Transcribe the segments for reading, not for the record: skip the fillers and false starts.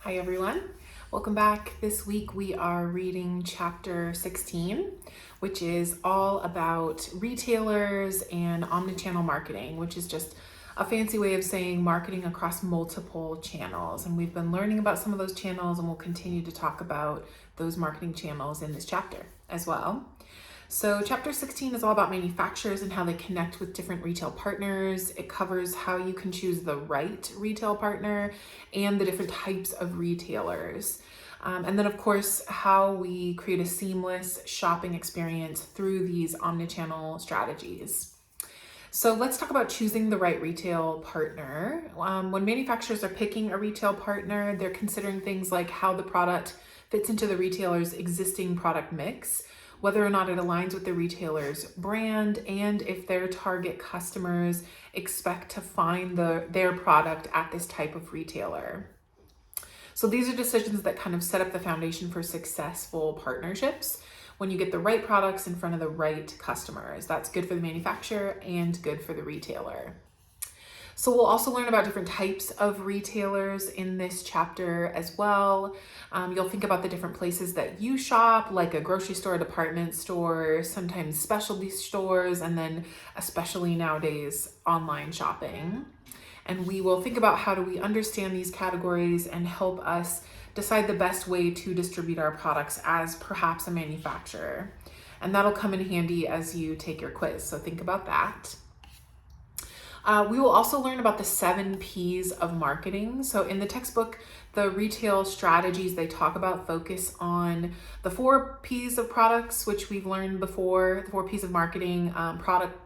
Hi everyone, welcome back. This week we are reading chapter 16, which is all about retailers and omnichannel marketing, which is just a fancy way of saying marketing across multiple channels. And we've been learning about some of those channels and we'll continue to talk about those marketing channels in this chapter as well. So chapter 16 is all about manufacturers and how they connect with different retail partners. It covers how you can choose the right retail partner and the different types of retailers. And then of course, how we create a seamless shopping experience through these omnichannel strategies. So let's talk about choosing the right retail partner. When manufacturers are picking a retail partner, they're considering things like how the product fits into the retailer's existing product mix, whether or not it aligns with the retailer's brand, and if their target customers expect to find their product at this type of retailer. So these are decisions that kind of set up the foundation for successful partnerships when you get the right products in front of the right customers. That's good for the manufacturer and good for the retailer. So we'll also learn about different types of retailers in this chapter as well. You'll think about the different places that you shop, like a grocery store, a department store, sometimes specialty stores, and then especially nowadays, online shopping. And we will think about how do we understand these categories and help us decide the best way to distribute our products as perhaps a manufacturer. And that'll come in handy as you take your quiz, so think about that. We will also learn about the 7 P's of marketing. So in the textbook, the retail strategies they talk about focus on the 4 P's of products, which we've learned before, the 4 P's of marketing: product,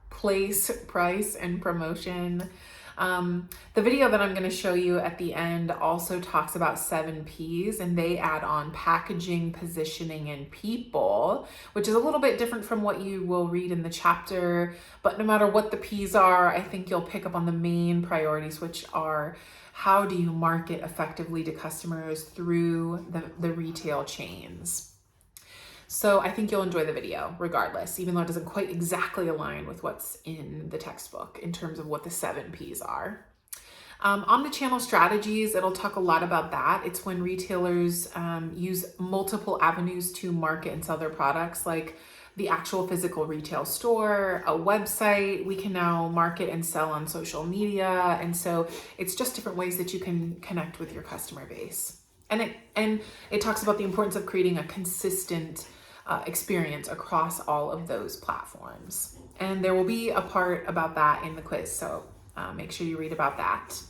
place, price, and promotion. The video that I'm going to show you at the end also talks about 7 P's, and they add on packaging, positioning, and people, which is a little bit different from what you will read in the chapter. But no matter what the P's are, I think you'll pick up on the main priorities, which are how do you market effectively to customers through the retail chains. So I think you'll enjoy the video regardless, even though it doesn't quite exactly align with what's in the textbook in terms of what the 7 P's are. Omnichannel strategies, it'll talk a lot about that. It's when retailers use multiple avenues to market and sell their products, like the actual physical retail store, a website. We can now market and sell on social media. And so it's just different ways that you can connect with your customer base. And it talks about the importance of creating a consistent experience across all of those platforms. And there will be a part about that in the quiz, so make sure you read about that.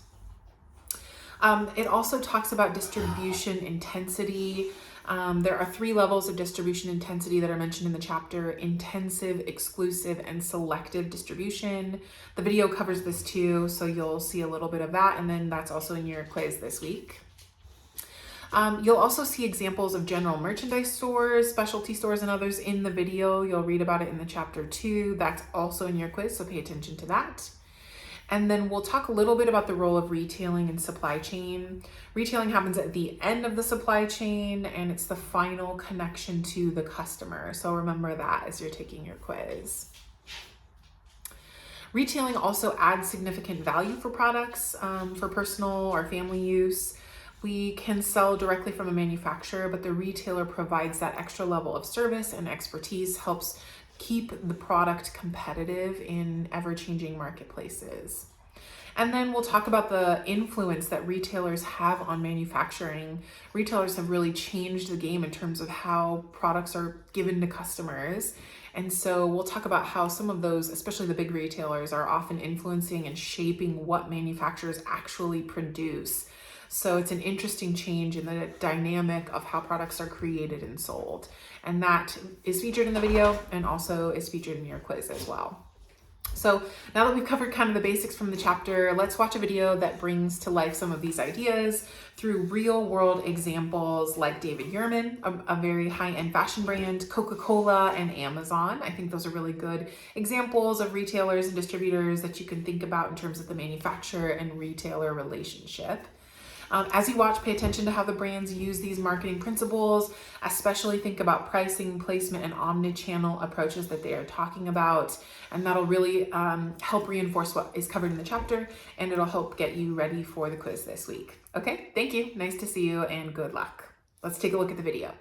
It also talks about distribution intensity. There are 3 levels of distribution intensity that are mentioned in the chapter: intensive, exclusive, and selective distribution. The video covers this too, so you'll see a little bit of that, and then that's also in your quiz this week. You'll also see examples of general merchandise stores, specialty stores, and others in the video. You'll read about it in the chapter 2. That's also in your quiz, so pay attention to that. And then we'll talk a little bit about the role of retailing and supply chain. Retailing happens at the end of the supply chain, and it's the final connection to the customer. So remember that as you're taking your quiz. Retailing also adds significant value for products for personal or family use. We can sell directly from a manufacturer, but the retailer provides that extra level of service and expertise, helps keep the product competitive in ever-changing marketplaces. And then we'll talk about the influence that retailers have on manufacturing. Retailers have really changed the game in terms of how products are given to customers. And so we'll talk about how some of those, especially the big retailers, are often influencing and shaping what manufacturers actually produce. So it's an interesting change in the dynamic of how products are created and sold. And that is featured in the video and also is featured in your quiz as well. So now that we've covered kind of the basics from the chapter, let's watch a video that brings to life some of these ideas through real world examples like David Yurman, a very high-end fashion brand, Coca-Cola, and Amazon. I think those are really good examples of retailers and distributors that you can think about in terms of the manufacturer and retailer relationship. As you watch, pay attention to how the brands use these marketing principles, especially think about pricing, placement, and omnichannel approaches that they are talking about. And that'll really help reinforce what is covered in the chapter, and it'll help get you ready for the quiz this week. Okay, thank you. Nice to see you and good luck. Let's take a look at the video.